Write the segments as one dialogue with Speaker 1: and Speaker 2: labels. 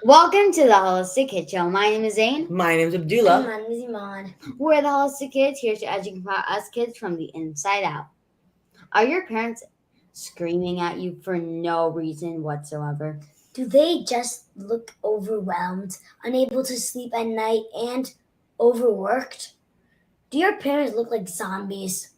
Speaker 1: Welcome to the Holistic Kid Show. My name is Zane.
Speaker 2: My name's
Speaker 3: And
Speaker 2: Abdullah.
Speaker 3: my name is Iman.
Speaker 1: We're the Holistic Kids here to educate us kids from the inside out. Are your parents screaming at you for no reason whatsoever?
Speaker 3: Do they just look overwhelmed, unable to sleep at night, and overworked? Do your parents look like zombies?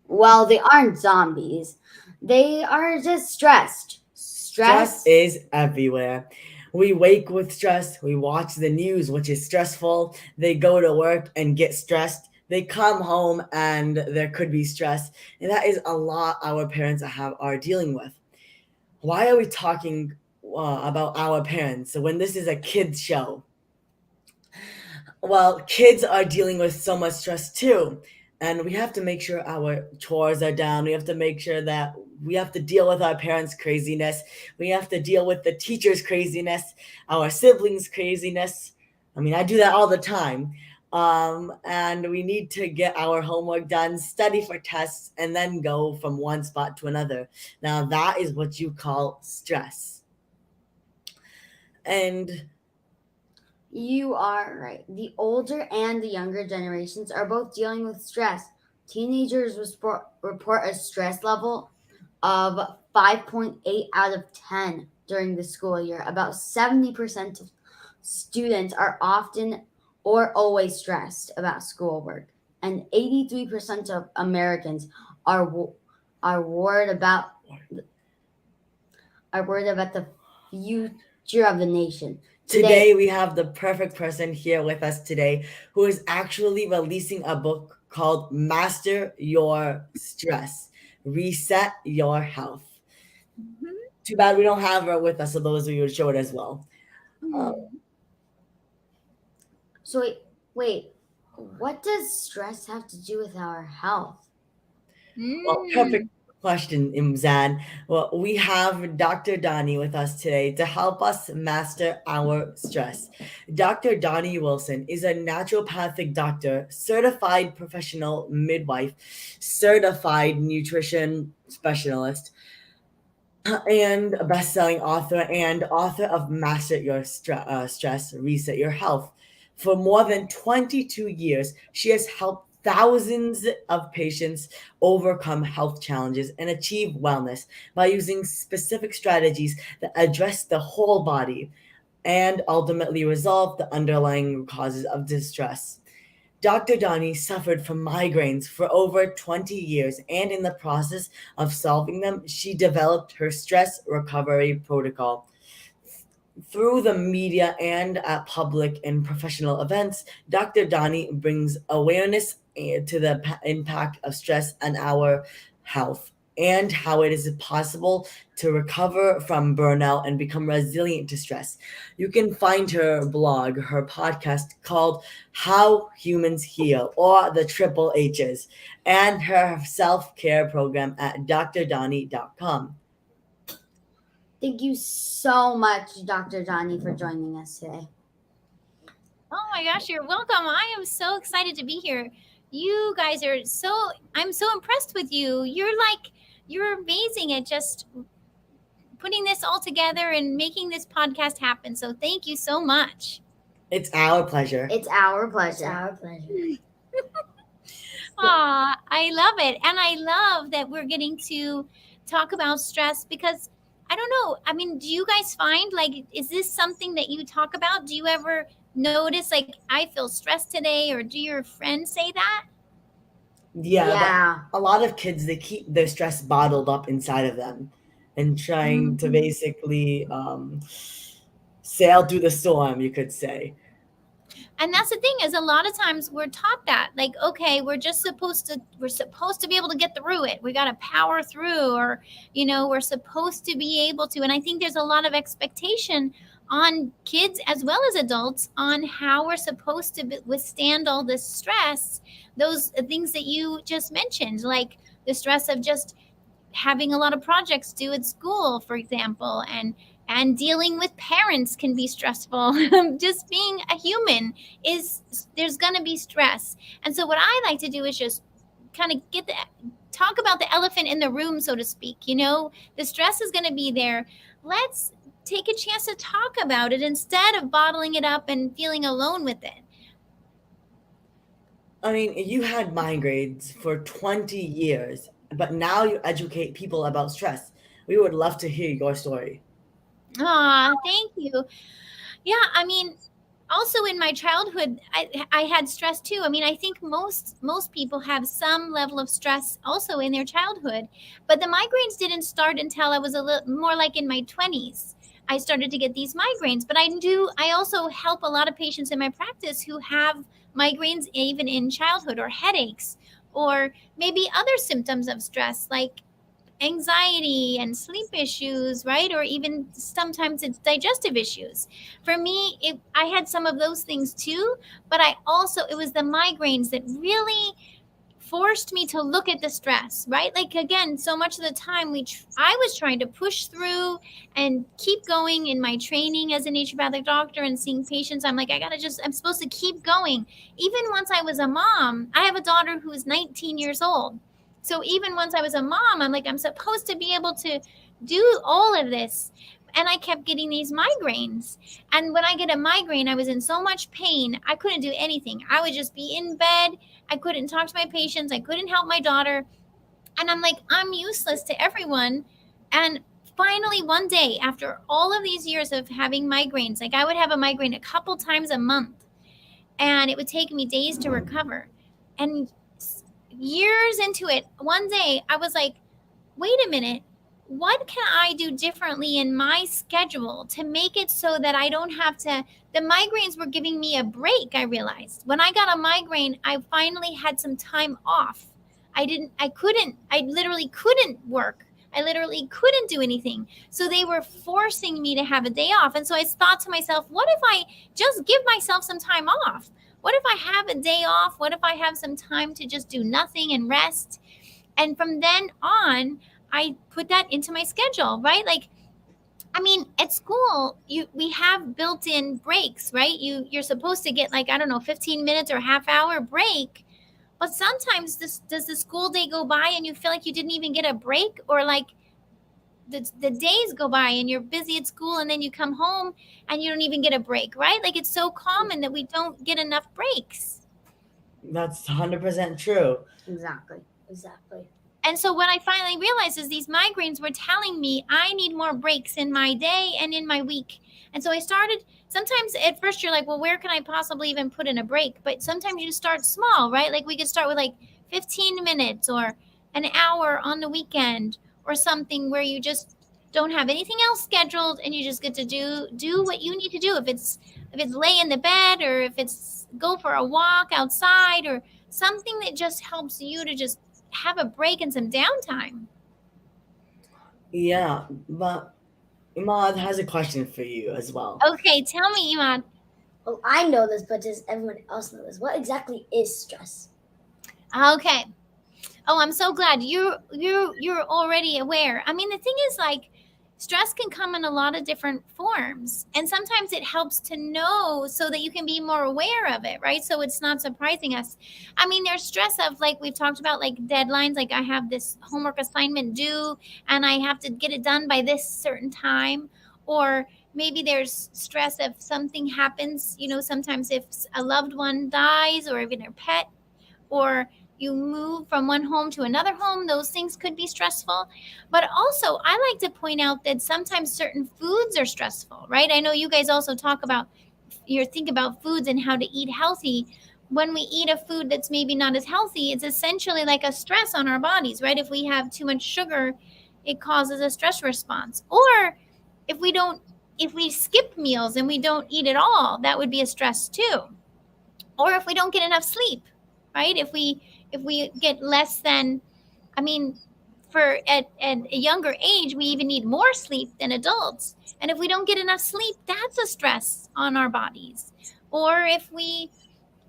Speaker 1: Well, they aren't zombies. They are just stressed.
Speaker 2: Stress is everywhere. We wake with stress. We watch the news, which is stressful. They go to work and get stressed. They come home and there could be stress. And that is a lot our parents are dealing with. Why are we talking about our parents when this is a kids show? Well, kids are dealing with so much stress too. And we have to make sure our chores are done. We have to make sure that we have to deal with our parents' craziness. We have to deal with the teachers' craziness, our siblings' craziness. I mean, I do that all the time. And we need to get our homework done, study for tests, and then go from one spot to another. Now, that is what you call stress. And
Speaker 1: You are right. The older and the younger generations are both dealing with stress. Teenagers report a stress level of 5.8 out of 10 during the school year. About 70% of students are often or always stressed about schoolwork, and 83% of Americans are are worried about are worried about the future of the nation.
Speaker 2: today we have the perfect person here with us today who is actually releasing a book called Master Your Stress, Reset Your Health. Too bad we don't have her with us, so those of you would show it as well.
Speaker 1: So wait, what does stress have to do with our health?
Speaker 2: Well, perfect question, Imzan. Well, we have Dr. Donnie with us today to help us master our stress. Dr. Donnie Wilson is a naturopathic doctor, certified professional midwife, certified nutrition specialist, and a best-selling author and author of Master Your Stress, Reset Your Health. For more than 22 years, she has helped thousands of patients overcome health challenges and achieve wellness by using specific strategies that address the whole body and ultimately resolve the underlying causes of distress. Dr. Donnie suffered from migraines for over 20 years, and in the process of solving them, she developed her stress recovery protocol. Through the media and at public and professional events, Dr. Donnie brings awareness to the impact of stress on our health and how it is possible to recover from burnout and become resilient to stress. You can find her blog, her podcast called How Humans Heal, or the Triple H's, and her self care program at drdonnie.com.
Speaker 1: Thank you so much, Dr. Johnny, for joining us today.
Speaker 4: Oh my gosh, you're welcome. I am so excited to be here. You guys are I'm so impressed with you. You're amazing at just putting this all together and making this podcast happen. So thank you so much.
Speaker 2: It's our pleasure.
Speaker 1: It's our
Speaker 3: It's
Speaker 1: pleasure.
Speaker 3: our pleasure.
Speaker 4: Aw, I love it. And I love that we're getting to talk about stress because I don't know. I mean, do you guys find is this something that you talk about? Do you ever notice I feel stressed today, or do your friends say that?
Speaker 2: Yeah, but a lot of kids, they keep their stress bottled up inside of them and trying to basically sail through the storm, you could say.
Speaker 4: And that's the thing, is a lot of times we're taught that okay, we're supposed to be able to get through it, we got to power through, or we're supposed to be able to. And I think there's a lot of expectation on kids as well as adults on how we're supposed to withstand all this stress, those things that you just mentioned, like the stress of just having a lot of projects due at school, for example, and dealing with parents can be stressful. Just being a human there's going to be stress. And so what I like to do is just kind of talk about the elephant in the room, so to speak. The stress is going to be there. Let's take a chance to talk about it instead of bottling it up and feeling alone with it.
Speaker 2: I mean, you had migraines for 20 years, but now you educate people about stress. We would love to hear your story.
Speaker 4: Thank you. Yeah, I mean, also in my childhood, I had stress too. I mean, I think most people have some level of stress also in their childhood, but the migraines didn't start until I was a little more like in my 20s. I started to get these migraines, but I also help a lot of patients in my practice who have migraines even in childhood, or headaches, or maybe other symptoms of stress like anxiety and sleep issues, right? Or even sometimes it's digestive issues. For me, I had some of those things too, but it was the migraines that really forced me to look at the stress, right? Like, again, so much of the time I was trying to push through and keep going in my training as a naturopathic doctor and seeing patients. I'm like, I'm supposed to keep going. Even once I was a mom, I have a daughter who is 19 years old. So even once I was a mom, I'm like, I'm supposed to be able to do all of this. And I kept getting these migraines. And when I get a migraine, I was in so much pain, I couldn't do anything. I would just be in bed. I couldn't talk to my patients. I couldn't help my daughter. And I'm like, I'm useless to everyone. And finally, one day, after all of these years of having migraines, like I would have a migraine a couple times a month, and it would take me days to recover. And years into it, one day I was like, wait a minute, what can I do differently in my schedule to make it so that I don't have to? The migraines were giving me a break. I realized when I got a migraine, I finally had some time off. I literally couldn't work. I literally couldn't do anything. So they were forcing me to have a day off. And so I thought to myself, what if I just give myself some time off? What if I have a day off? What if I have some time to just do nothing and rest? And from then on, I put that into my schedule, right? Like, I mean, at school, we have built-in breaks, right? You're supposed to get, like, I don't know, 15 minutes or half hour break. But sometimes does the school day go by and you feel like you didn't even get a break, or like the days go by and you're busy at school and then you come home and you don't even get a break, right? Like, it's so common that we don't get enough breaks.
Speaker 2: That's 100% true.
Speaker 1: Exactly.
Speaker 4: And so what I finally realized is these migraines were telling me I need more breaks in my day and in my week. And so I started, sometimes at first you're like, well, where can I possibly even put in a break? But sometimes you start small, right? Like we could start with like 15 minutes or an hour on the weekend, or something where you just don't have anything else scheduled and you just get to do what you need to do. If it's lay in the bed, or if it's go for a walk outside, or something that just helps you to just have a break and some downtime.
Speaker 2: Yeah, but Imad has a question for you as well.
Speaker 4: Okay, tell me, Iman.
Speaker 3: Well, I know this, but does everyone else know this? What exactly is stress?
Speaker 4: Okay. Oh, I'm so glad you're already aware. I mean, the thing is, like, stress can come in a lot of different forms, and sometimes it helps to know so that you can be more aware of it, right? So it's not surprising us. I mean, there's stress of, like we've talked about, like deadlines, like I have this homework assignment due and I have to get it done by this certain time. Or maybe there's stress if something happens, sometimes if a loved one dies, or even a pet, or you move from one home to another home, those things could be stressful. But also, I like to point out that sometimes certain foods are stressful, right? I know you guys also think about foods and how to eat healthy. When we eat a food that's maybe not as healthy, it's essentially like a stress on our bodies, right? If we have too much sugar, it causes a stress response. Or if we skip meals and we don't eat at all, that would be a stress too. Or if we don't get enough sleep, right? If we get less than, I mean, at a younger age, we even need more sleep than adults. And if we don't get enough sleep, that's a stress on our bodies. Or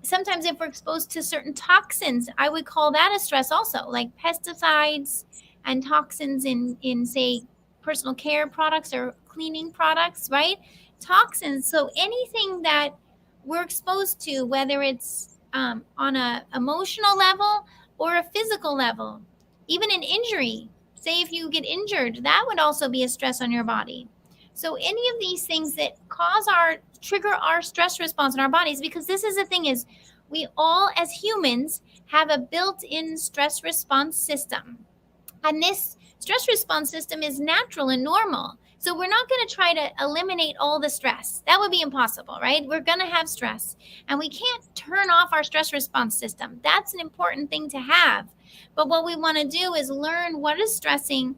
Speaker 4: sometimes if we're exposed to certain toxins, I would call that a stress also, like pesticides and toxins in say, personal care products or cleaning products, right? Toxins. So anything that we're exposed to, whether it's on a emotional level or a physical level, even an injury. Say if you get injured, that would also be a stress on your body. So any of these things that trigger our stress response in our bodies, because this is the thing is, we all as humans have a built-in stress response system. And this stress response system is natural and normal. So we're not going to try to eliminate all the stress. That would be impossible, right? We're going to have stress. And we can't turn off our stress response system. That's an important thing to have. But what we want to do is learn what is stressing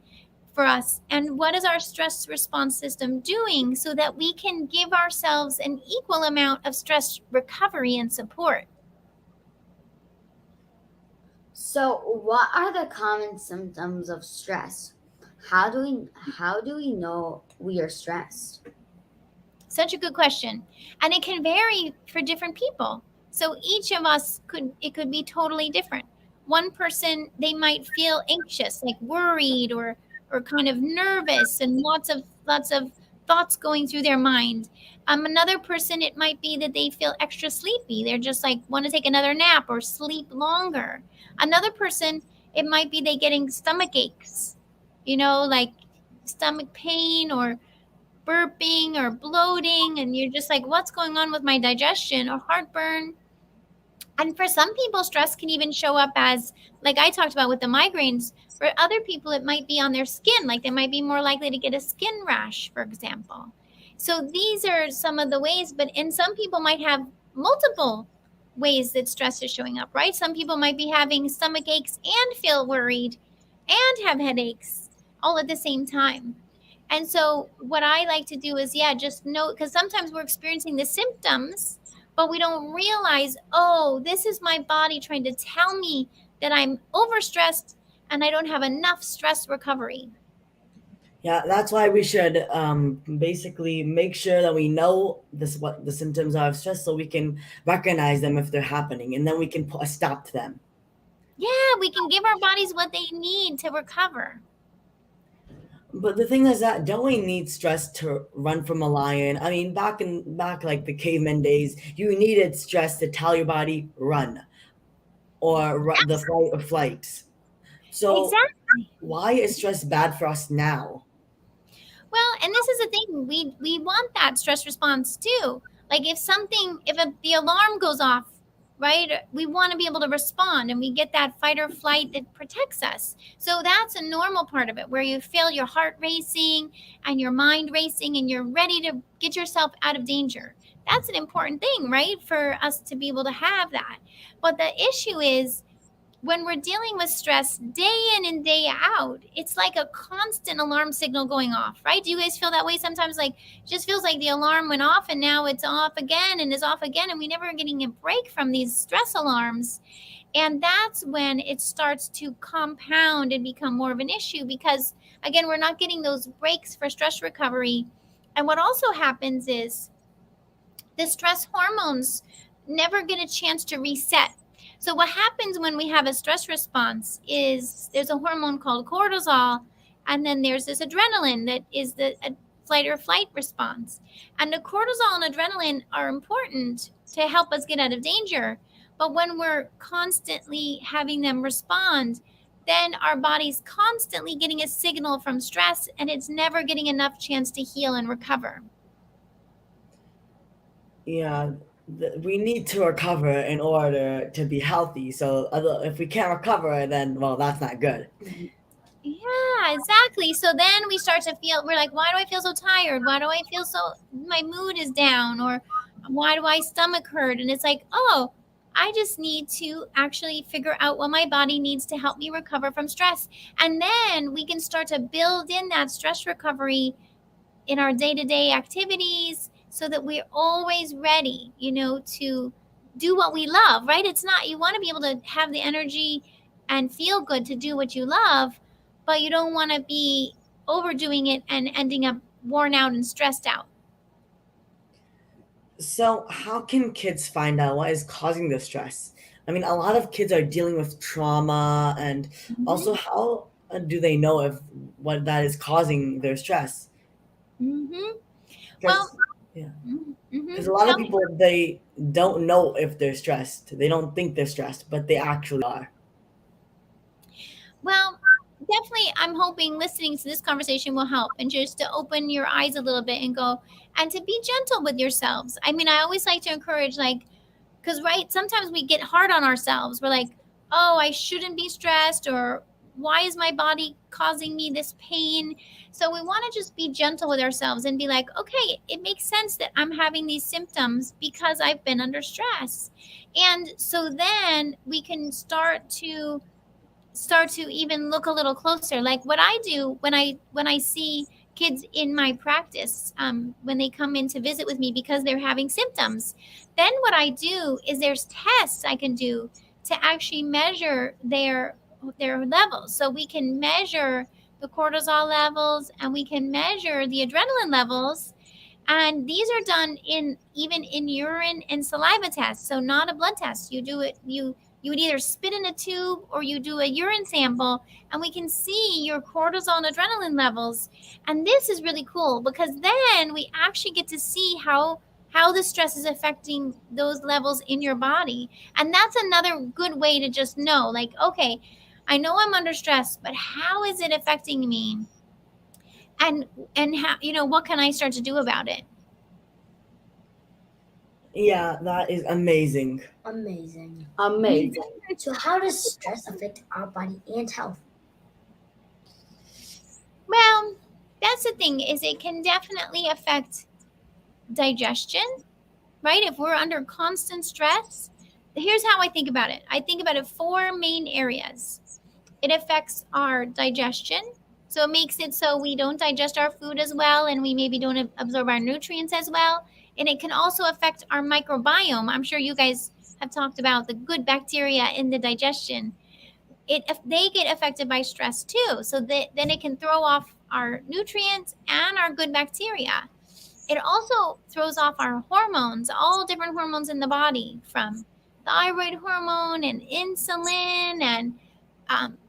Speaker 4: for us and what is our stress response system doing so that we can give ourselves an equal amount of stress recovery and support.
Speaker 1: So, what are the common symptoms of stress? How do we know we are stressed?
Speaker 4: Such a good question. And it can vary for different people. So each of us could be totally different. One person, they might feel anxious, like worried or kind of nervous and lots of thoughts going through their mind. Another person, it might be that they feel extra sleepy. They're just like want to take another nap or sleep longer. Another person, it might be they getting stomach aches, like stomach pain or burping or bloating, and you're just like, what's going on with my digestion, or heartburn. And for some people, stress can even show up as, like I talked about with the migraines. For other people, it might be on their skin, like they might be more likely to get a skin rash, for example. So these are some of the ways, and some people might have multiple ways that stress is showing up, right? Some people might be having stomach aches and feel worried and have headaches all at the same time. And so what I like to do is, just know, because sometimes we're experiencing the symptoms, but we don't realize, oh, this is my body trying to tell me that I'm overstressed and I don't have enough stress recovery.
Speaker 2: Yeah, that's why we should basically make sure that we know what the symptoms are of stress, so we can recognize them if they're happening, and then we can put a stop to them.
Speaker 4: Yeah, we can give our bodies what they need to recover.
Speaker 2: But the thing is that don't we need stress to run from a lion? I mean, back like the caveman days, you needed stress to tell your body run or the fight or flight. So
Speaker 4: Exactly.
Speaker 2: why is stress bad for us now?
Speaker 4: Well, and this is the thing, we want that stress response too. Like the alarm goes off, right? We want to be able to respond, and we get that fight or flight that protects us. So that's a normal part of it, where you feel your heart racing and your mind racing and you're ready to get yourself out of danger. That's an important thing, right? For us to be able to have that. But the issue is, when we're dealing with stress day in and day out, it's like a constant alarm signal going off, right? Do you guys feel that way sometimes? Like, it just feels like the alarm went off and now it's off again and is off again, and we never are getting a break from these stress alarms. And that's when it starts to compound and become more of an issue, because again, we're not getting those breaks for stress recovery. And what also happens is the stress hormones never get a chance to reset. So what happens when we have a stress response is there's a hormone called cortisol, and then there's this adrenaline that is the flight or flight response. And the cortisol and adrenaline are important to help us get out of danger. But when we're constantly having them respond, then our body's constantly getting a signal from stress, and it's never getting enough chance to heal and recover.
Speaker 2: Yeah, we need to recover in order to be healthy. So if we can't recover, then well, that's not good.
Speaker 4: Yeah, exactly. So then we start to feel, we're like, why do I feel so tired? Why do I feel my mood is down? Or why do I stomach hurt? And it's like, oh, I just need to actually figure out what my body needs to help me recover from stress. And then we can start to build in that stress recovery in our day-to-day activities so that we're always ready, to do what we love, right? It's not, you want to be able to have the energy and feel good to do what you love, but you don't want to be overdoing it and ending up worn out and stressed out.
Speaker 2: So how can kids find out what is causing the stress? I mean, a lot of kids are dealing with trauma, and also
Speaker 4: Mm-hmm.
Speaker 2: how do they know if what that is causing their stress?
Speaker 4: Mm-hmm. Well,
Speaker 2: Because yeah, because
Speaker 4: mm-hmm.
Speaker 2: a lot of
Speaker 4: Tell me.
Speaker 2: people, they don't know if they're stressed. They don't think they're stressed, but they actually are.
Speaker 4: Well, definitely, I'm hoping listening to this conversation will help and just to open your eyes a little bit and go and to be gentle with yourselves. I mean, I always like to encourage, like, because, right, sometimes we get hard on ourselves. We're like, oh, I shouldn't be stressed, or why is my body causing me this pain? So we want to just be gentle with ourselves and be like, okay, it makes sense that I'm having these symptoms because I've been under stress. And so then we can start to even look a little closer, like what I do when I see kids in my practice, when they come in to visit with me because they're having symptoms. Then what I do is there's tests I can do to actually measure their levels. So we can measure the cortisol levels and we can measure the adrenaline levels, and these are done in even in urine and saliva tests, so not a blood test. You do it, you would either spit in a tube or you do a urine sample, and we can see your cortisol and adrenaline levels. And this is really cool because then we actually get to see how the stress is affecting those levels in your body. And that's another good way to just know, like, okay, I know I'm under stress, but how is it affecting me? And how, what can I start to do about it?
Speaker 2: Yeah, that is amazing.
Speaker 3: Amazing.
Speaker 1: Amazing.
Speaker 3: So, how does stress affect our body and health?
Speaker 4: Well, that's the thing, is it can definitely affect digestion, right? If we're under constant stress, here's how I think about it. I think about it four main areas. It affects our digestion. So it makes it so we don't digest our food as well, and we maybe don't absorb our nutrients as well. And it can also affect our microbiome. I'm sure you guys have talked about the good bacteria in the digestion. If they get affected by stress too, so that then it can throw off our nutrients and our good bacteria. It also throws off our hormones, all different hormones in the body, from thyroid hormone and insulin, and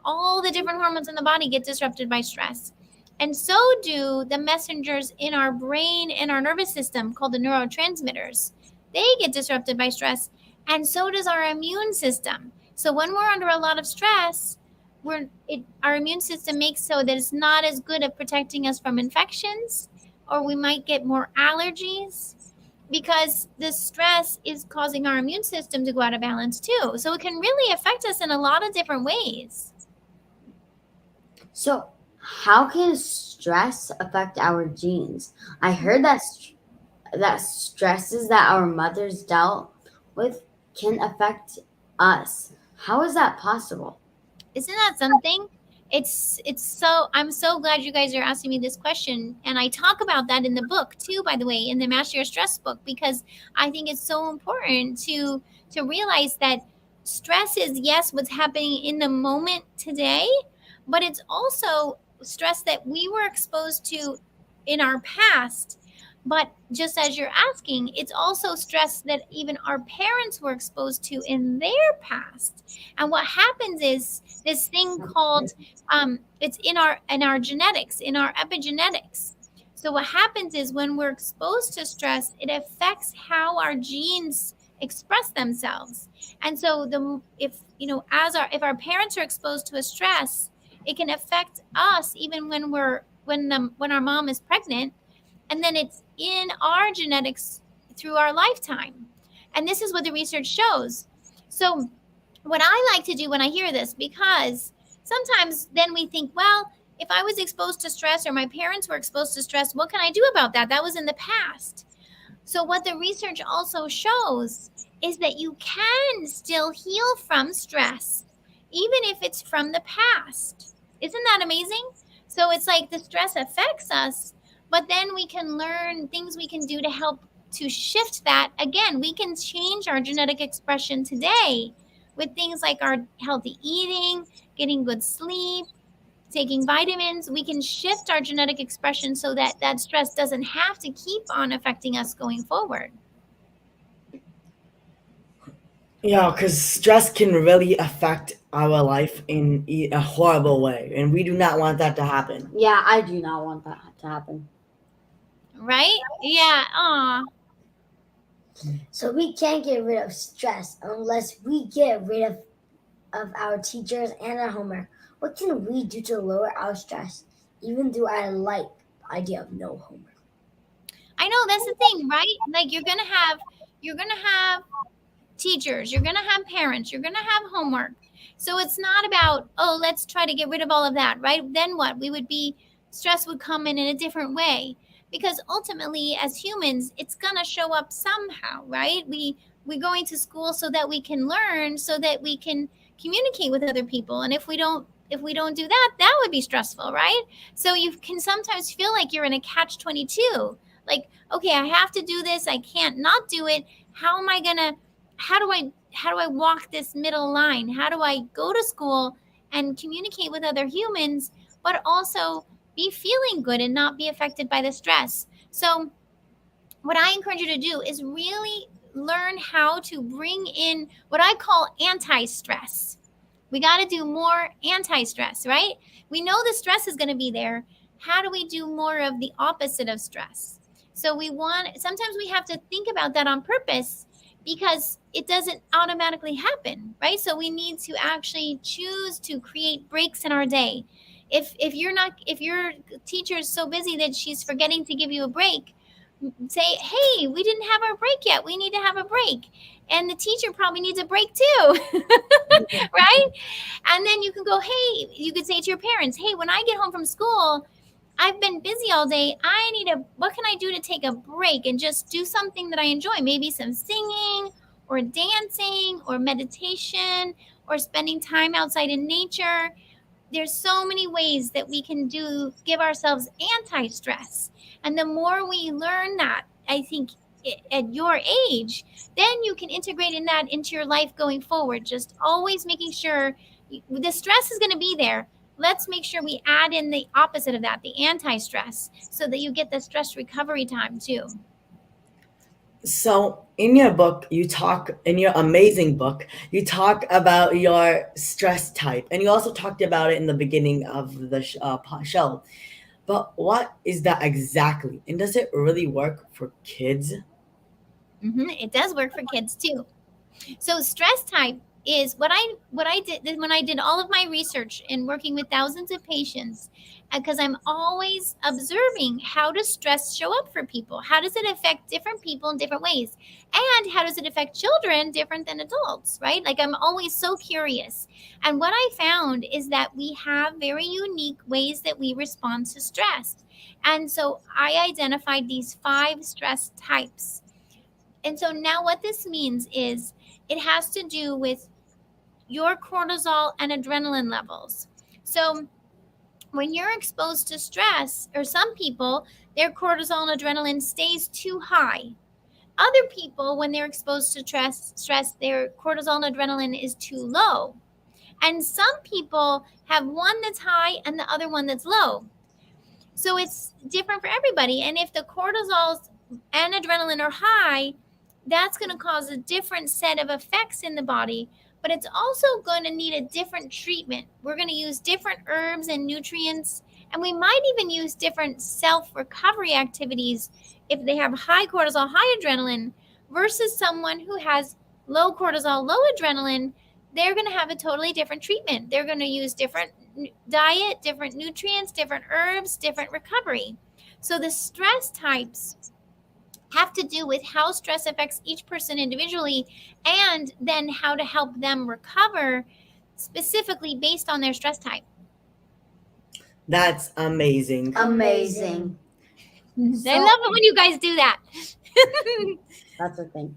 Speaker 4: all the different hormones in the body get disrupted by stress. And so do the messengers in our brain and our nervous system called the neurotransmitters. They get disrupted by stress, and so does our immune system. So when we're under a lot of stress, our immune system makes so that it's not as good at protecting us from infections, or we might get more allergies because the stress is causing our immune system to go out of balance too. So it can really affect us in a lot of different ways.
Speaker 1: So, how can stress affect our genes? I heard that stresses that our mothers dealt with can affect us. How is that possible?
Speaker 4: Isn't that something? It's so, I'm so glad you guys are asking me this question, and I talk about that in the book too, by the way, in the Master Your Stress book, because I think it's so important to realize that stress is, yes, what's happening in the moment today, but it's also stress that we were exposed to in our past. But just as you're asking, it's also stress that even our parents were exposed to in their past. And what happens is this thing called, it's in our genetics, in our epigenetics. So what happens is when we're exposed to stress, it affects how our genes express themselves. And so if our parents are exposed to a stress, it can affect us even when our mom is pregnant, and then it's in our genetics through our lifetime. And this is what the research shows. So what I like to do when I hear this, because sometimes then we think, well, if I was exposed to stress or my parents were exposed to stress, what can I do about that? That was in the past. So what the research also shows is that you can still heal from stress, even if it's from the past. Isn't that amazing? So it's like the stress affects us, but then we can learn things we can do to help to shift that. Again, we can change our genetic expression today with things like our healthy eating, getting good sleep, taking vitamins. We can shift our genetic expression so that that stress doesn't have to keep on affecting us going forward.
Speaker 2: Yeah, because stress can really affect our life in a horrible way, and we do not want that to happen.
Speaker 1: Yeah, I do not want that to happen.
Speaker 4: Right? Yeah. Aw.
Speaker 3: So, we can't get rid of stress unless we get rid of our teachers and our homework. What can we do to lower our stress, even though I like the idea of no homework?
Speaker 4: I know that's the thing, right? Like you're gonna have teachers, you're gonna have parents, you're gonna have homework. So it's not about, oh, let's try to get rid of all of that, right? Then what? Stress would come in a different way, because ultimately as humans it's gonna show up somehow, right? We're going to school so that we can learn, so that we can communicate with other people. And if we don't do that, that would be stressful, right? So you can sometimes feel like you're in a catch 22. Like, okay, I have to do this, I can't not do it. How am I gonna how do I walk this middle line? How do I go to school and communicate with other humans, but also be feeling good and not be affected by the stress? So what I encourage you to do is really learn how to bring in what I call anti-stress. We got to do more anti-stress, right? We know the stress is going to be there. How do we do more of the opposite of stress? So sometimes we have to think about that on purpose, because it doesn't automatically happen, right? So we need to actually choose to create breaks in our day. If your teacher is so busy that she's forgetting to give you a break, say, hey, we didn't have our break yet, we need to have a break. And the teacher probably needs a break too. Right? And then you can go, hey, you could say to your parents, hey, when I get home from school, I've been busy all day, what can I do to take a break and just do something that I enjoy? Maybe some singing or dancing or meditation or spending time outside in nature. There's so many ways that we can give ourselves anti-stress. And the more we learn that, I think at your age, then you can integrate that into your life going forward. Just always making sure the stress is going to be there. Let's make sure we add in the opposite of that, the anti-stress, so that you get the stress recovery time too.
Speaker 2: So, in your book, in your amazing book, you talk about your stress type, and you also talked about it in the beginning of the show. But what is that exactly? And does it really work for kids?
Speaker 4: It does work for kids too. So stress type is what I did when I did all of my research and working with thousands of patients, because I'm always observing, how does stress show up for people? How does it affect different people in different ways? And how does it affect children different than adults, right? Like, I'm always so curious. And what I found is that we have very unique ways that we respond to stress. And so I identified these 5 stress types. And so now what this means is it has to do with your cortisol and adrenaline levels. So when you're exposed to stress, or some people, their cortisol and adrenaline stays too high. Other people, when they're exposed to stress, their cortisol and adrenaline is too low. And some people have one that's high and the other one that's low. So it's different for everybody. And if the cortisols and adrenaline are high, that's going to cause a different set of effects in the body, but it's also going to need a different treatment. We're going to use different herbs and nutrients, and we might even use different self-recovery activities if they have high cortisol, high adrenaline, versus someone who has low cortisol, low adrenaline. They're going to have a totally different treatment. They're going to use different diet, different nutrients, different herbs, different recovery. So the stress types have to do with how stress affects each person individually, and then how to help them recover specifically based on their stress type.
Speaker 2: That's amazing.
Speaker 1: Amazing.
Speaker 4: I love it when you guys do that.
Speaker 1: That's the thing.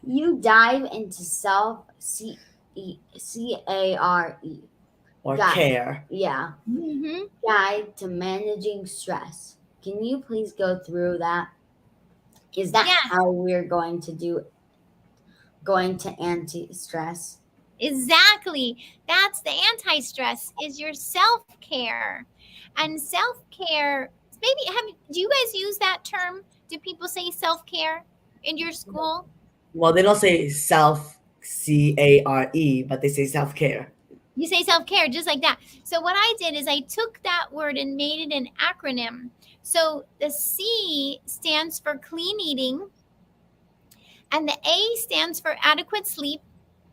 Speaker 1: You dive into CARE.
Speaker 2: Or
Speaker 1: Got it.
Speaker 2: care.
Speaker 1: Yeah. Guide to managing stress. Can you please go through that? Is that how we're going to anti-stress?
Speaker 4: Exactly. That's the anti-stress, is your self-care. And self-care, do you guys use that term? Do people say self-care in your school?
Speaker 2: Well, they don't say CARE, but they say self-care.
Speaker 4: You say self-care just like that. So what I did is I took that word and made it an acronym. So the C stands for clean eating, and the A stands for adequate sleep,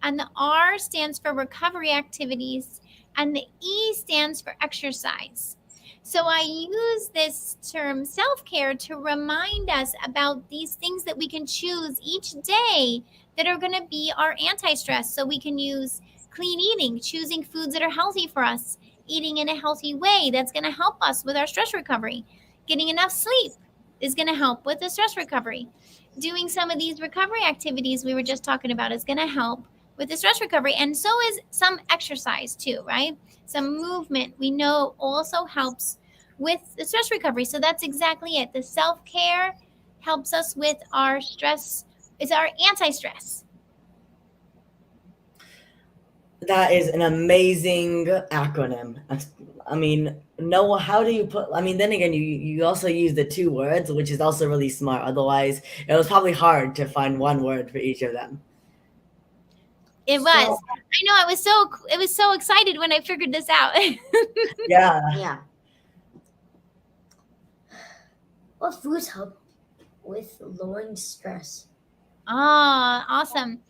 Speaker 4: and the R stands for recovery activities, and the E stands for exercise. So I use this term self-care to remind us about these things that we can choose each day that are going to be our anti-stress. So we can use clean eating, choosing foods that are healthy for us, eating in a healthy way that's going to help us with our stress recovery. Getting enough sleep is going to help with the stress recovery. Doing some of these recovery activities we were just talking about is going to help with the stress recovery. And so is some exercise too, right? Some movement we know also helps with the stress recovery. So that's exactly it. The self-care helps us with our stress, is our anti-stress.
Speaker 2: That is an amazing acronym. I mean, Noah, how do you put? I mean, then again, you also use the two words, which is also really smart. Otherwise, it was probably hard to find one word for each of them.
Speaker 4: It was. I know. I was so excited when I figured this out.
Speaker 2: Yeah.
Speaker 1: Yeah.
Speaker 3: What foods help with lowering stress?
Speaker 4: Ah, awesome.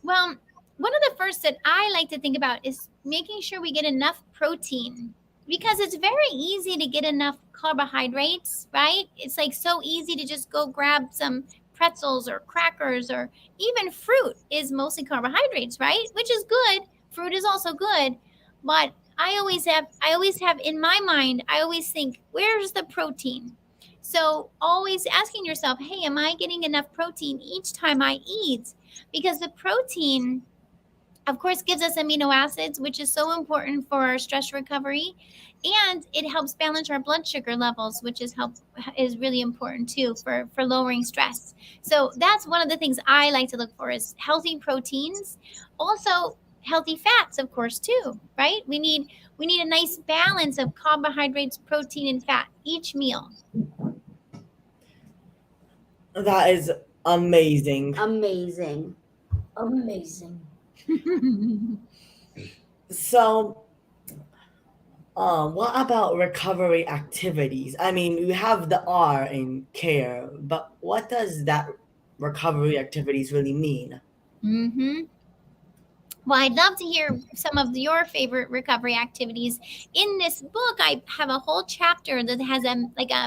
Speaker 4: Well, one of the first that I like to think about is making sure we get enough protein, because it's very easy to get enough carbohydrates, right? It's like so easy to just go grab some pretzels or crackers, or even fruit is mostly carbohydrates, right? Which is good. Fruit is also good, but I always have in my mind, I always think, where's the protein? So always asking yourself, hey, am I getting enough protein each time I eat? Because the protein, of course, gives us amino acids, which is so important for our stress recovery, and it helps balance our blood sugar levels, which is really important too for lowering stress. So that's one of the things I like to look for, is healthy proteins, also healthy fats, of course, too, right? We need a nice balance of carbohydrates, protein, and fat each meal.
Speaker 2: That is amazing.
Speaker 1: Amazing.
Speaker 3: Amazing.
Speaker 2: So, what about recovery activities? I mean, you have the R in care, but what does that recovery activities really mean?
Speaker 4: Mm-hmm. Well, I'd love to hear some of your favorite recovery activities. In this book, I have a whole chapter that has a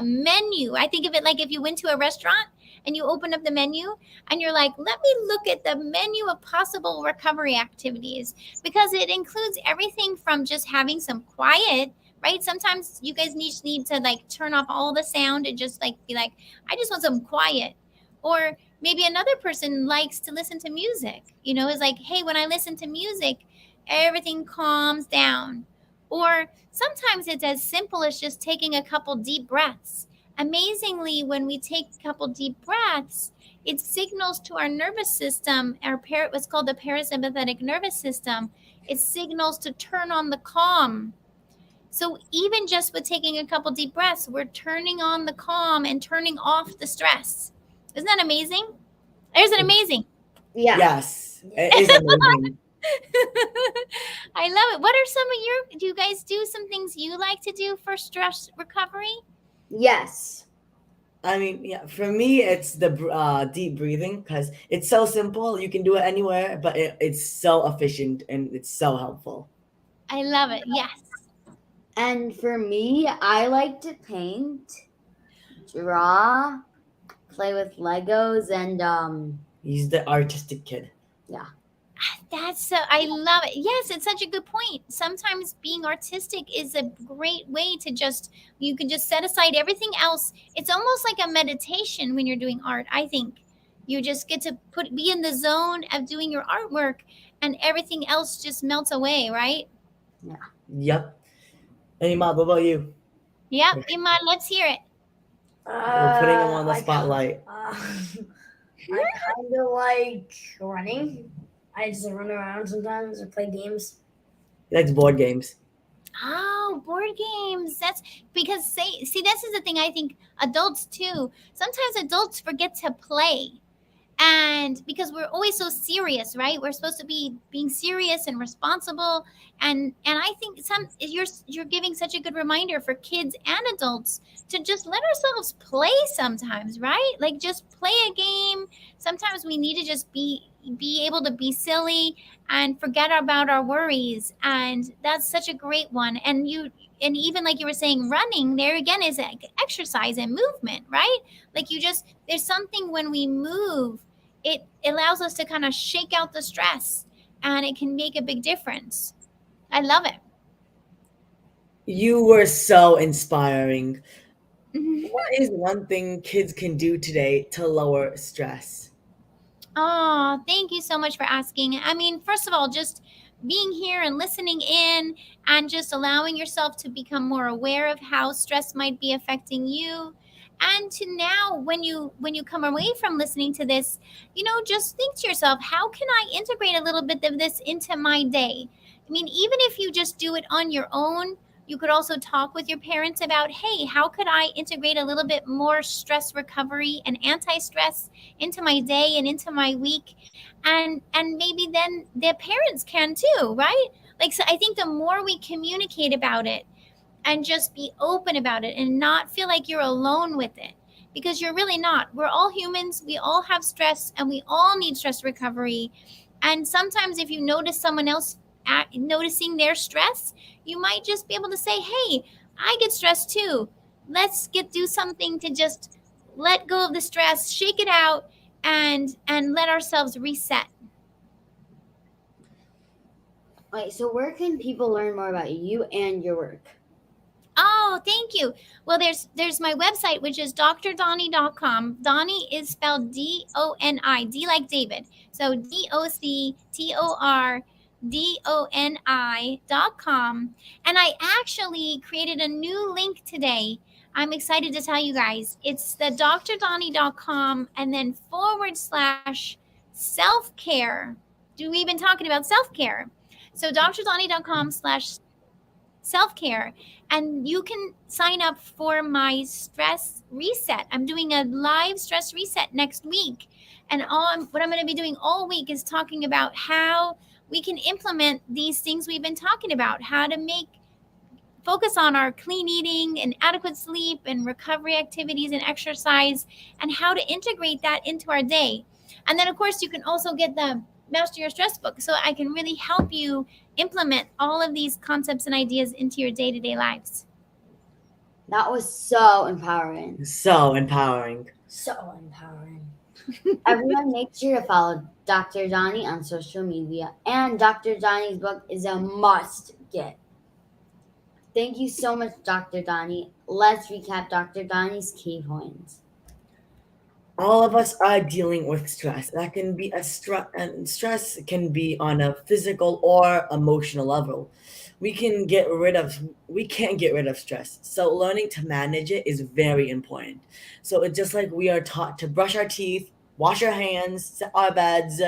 Speaker 4: menu. I think of it like if you went to a restaurant and you open up the menu and you're like, let me look at the menu of possible recovery activities, because it includes everything from just having some quiet, right? Sometimes you guys need to like turn off all the sound and just like be like, I just want some quiet. Or maybe another person likes to listen to music, is like, hey, when I listen to music, everything calms down. Or sometimes it's as simple as just taking a couple deep breaths. Amazingly, when we take a couple deep breaths, it signals to our nervous system, what's called the parasympathetic nervous system. It signals to turn on the calm. So even just with taking a couple deep breaths, we're turning on the calm and turning off the stress. Isn't that amazing? Isn't it amazing?
Speaker 1: Yeah.
Speaker 2: Yes, it is amazing.
Speaker 4: I love it. What are some of do you guys do some things you like to do for stress recovery?
Speaker 1: Yes.
Speaker 2: I mean, yeah, for me, it's the deep breathing, because it's so simple. You can do it anywhere, but it's so efficient and it's so helpful.
Speaker 4: I love it. Yes.
Speaker 1: And for me, I like to paint, draw, play with Legos, and
Speaker 2: He's the artistic kid.
Speaker 1: yeah.
Speaker 4: I love it. Yes, it's such a good point. Sometimes being artistic is a great way to you can just set aside everything else. It's almost like a meditation when you're doing art, I think. You just get to be in the zone of doing your artwork, and everything else just melts away, right?
Speaker 2: Yep. Hey, Mom, what about you?
Speaker 4: Yep, Iman, let's hear it.
Speaker 2: We're putting him on the spotlight.
Speaker 3: I kind of like running. I just run around sometimes or play games.
Speaker 2: He likes board games.
Speaker 4: Oh, board games. That's because see, this is the thing I think adults too. Sometimes adults forget to play. And because we're always so serious, right? We're supposed to be being serious and responsible. And I think you're giving such a good reminder for kids and adults to just let ourselves play sometimes, right? Like just play a game. Sometimes we need to just be able to be silly and forget about our worries. And that's such a great one. And even like you were saying, running there again is like exercise and movement, right? Like you just, there's something when we move, it allows us to kind of shake out the stress, and it can make a big difference. I love it.
Speaker 2: You were so inspiring.
Speaker 4: Mhm.
Speaker 2: What is one thing kids can do today to lower stress?
Speaker 4: Oh, thank you so much for asking. I mean, first of all, just being here and listening in, and just allowing yourself to become more aware of how stress might be affecting you. And to now, when you come away from listening to this, just think to yourself, how can I integrate a little bit of this into my day? I mean, even if you just do it on your own, you could also talk with your parents about, hey, how could I integrate a little bit more stress recovery and anti-stress into my day and into my week? And maybe then their parents can too, right? Like, so I think the more we communicate about it and just be open about it and not feel like you're alone with it, because you're really not. We're all humans, we all have stress, and we all need stress recovery. And sometimes if you notice someone else noticing their stress, you might just be able to say, hey, I get stressed too. Let's get do something to just let go of the stress, shake it out, and let ourselves reset.
Speaker 1: Wait, so where can people learn more about you and your work?
Speaker 4: Oh, thank you. Well, there's my website, which is drdoni.com. Doni is spelled Doni, D like David. So DOCTORDONI.com. And I actually created a new link today. I'm excited to tell you guys. It's the drdoni.com and then / self-care. We've been talking about self-care. So drdoni.com / self-care, and you can sign up for my stress reset. I'm doing a live stress reset next week, and what I'm going to be doing all week is talking about how we can implement these things we've been talking about, how to make focus on our clean eating and adequate sleep and recovery activities and exercise, and how to integrate that into our day. And then, of course, you can also get the Master Your Stress book, so I can really help you implement all of these concepts and ideas into your day to day lives.
Speaker 1: That was so empowering.
Speaker 2: So empowering.
Speaker 3: So empowering.
Speaker 1: Everyone, make sure to follow Dr. Doni on social media, and Dr. Doni's book is a must get. Thank you so much, Dr. Doni. Let's recap Dr. Doni's key points.
Speaker 2: All of us are dealing with stress. That can be a stress, and stress can be on a physical or emotional level. We can't get rid of stress. So learning to manage it is very important. So it's just like we are taught to brush our teeth, wash our hands, set our beds.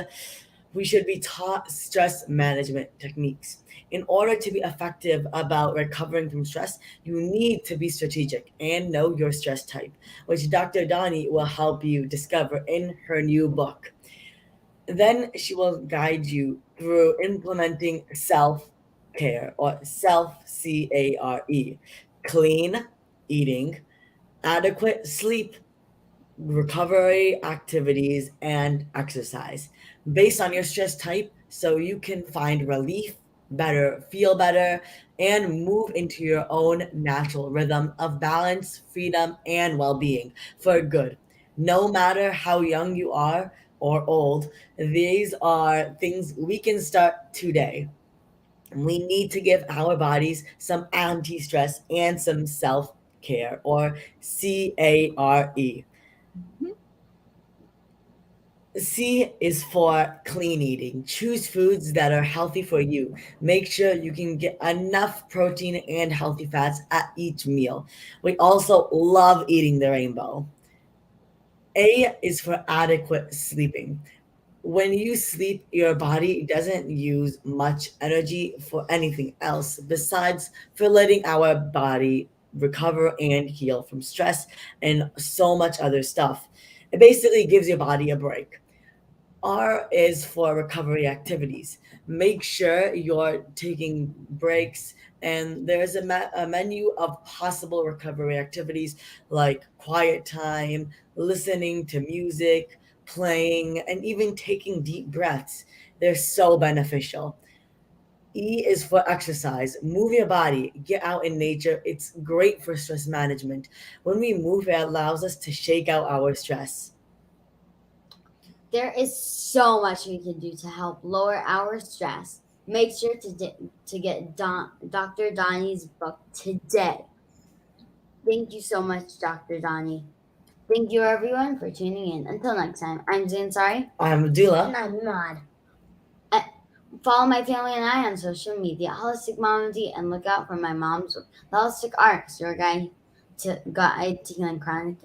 Speaker 2: We should be taught stress management techniques. In order to be effective about recovering from stress, you need to be strategic and know your stress type, which Dr. Doni will help you discover in her new book. Then she will guide you through implementing self care, or CARE, clean eating, adequate sleep, recovery activities, and exercise based on your stress type, so you can find relief, feel better, and move into your own natural rhythm of balance, freedom, and well being for good. No matter how young you are or old, these are things we can start today. We need to give our bodies some anti stress and some self care, or CARE. C is for clean eating. Choose foods that are healthy for you. Make sure you can get enough protein and healthy fats at each meal. We also love eating the rainbow. A is for adequate sleeping. When you sleep, your body doesn't use much energy for anything else besides for letting our body recover and heal from stress and so much other stuff. It basically gives your body a break. R is for recovery activities. Make sure you're taking breaks, and there's a menu of possible recovery activities like quiet time, listening to music, playing, and even taking deep breaths. They're so beneficial. E is for exercise. Move your body, get out in nature. It's great for stress management. When we move, it allows us to shake out our stress.
Speaker 1: There is so much we can do to help lower our stress. Make sure to get Dr. Donnie's book today. Thank you so much, Dr. Donnie. Thank you, everyone, for tuning in. Until next time, I'm Zansari.
Speaker 2: I'm
Speaker 3: And
Speaker 2: Dula.
Speaker 3: I'm Maud.
Speaker 1: Follow my family and I on social media, Holistic Mom D, and look out for my mom's book, The Holistic Arcs, your guide to healing chronic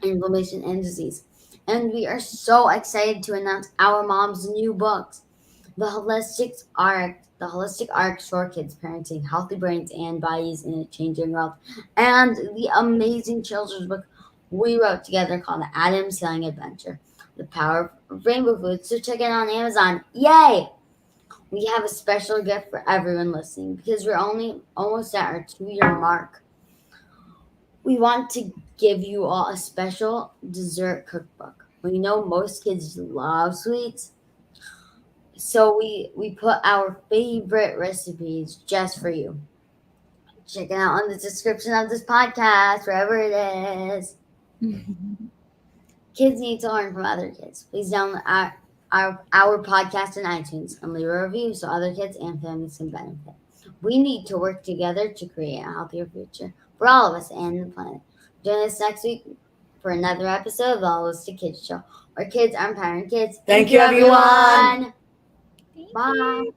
Speaker 1: inflammation and disease. And we are so excited to announce our mom's new books, The Holistic Arc for Kids Parenting, Healthy Brains and Bodies in a Changing World, and the amazing children's book we wrote together called The Adam's Healing Adventure, The Power of Rainbow Foods. So check it out on Amazon. Yay! We have a special gift for everyone listening because we're only almost at our 2-year mark. We want to give you all a special dessert cookbook. We know most kids love sweets, so we put our favorite recipes just for you. Check it out on the description of this podcast, wherever it is. Kids need to learn from other kids. Please download our podcast in iTunes and leave a review so other kids and families can benefit. We need to work together to create a healthier future for all of us and the planet. Join us next week for another episode of the Holistic Kids Show, where kids are empowering kids.
Speaker 2: Thank you, everyone.
Speaker 4: Thank
Speaker 1: Bye.
Speaker 4: you.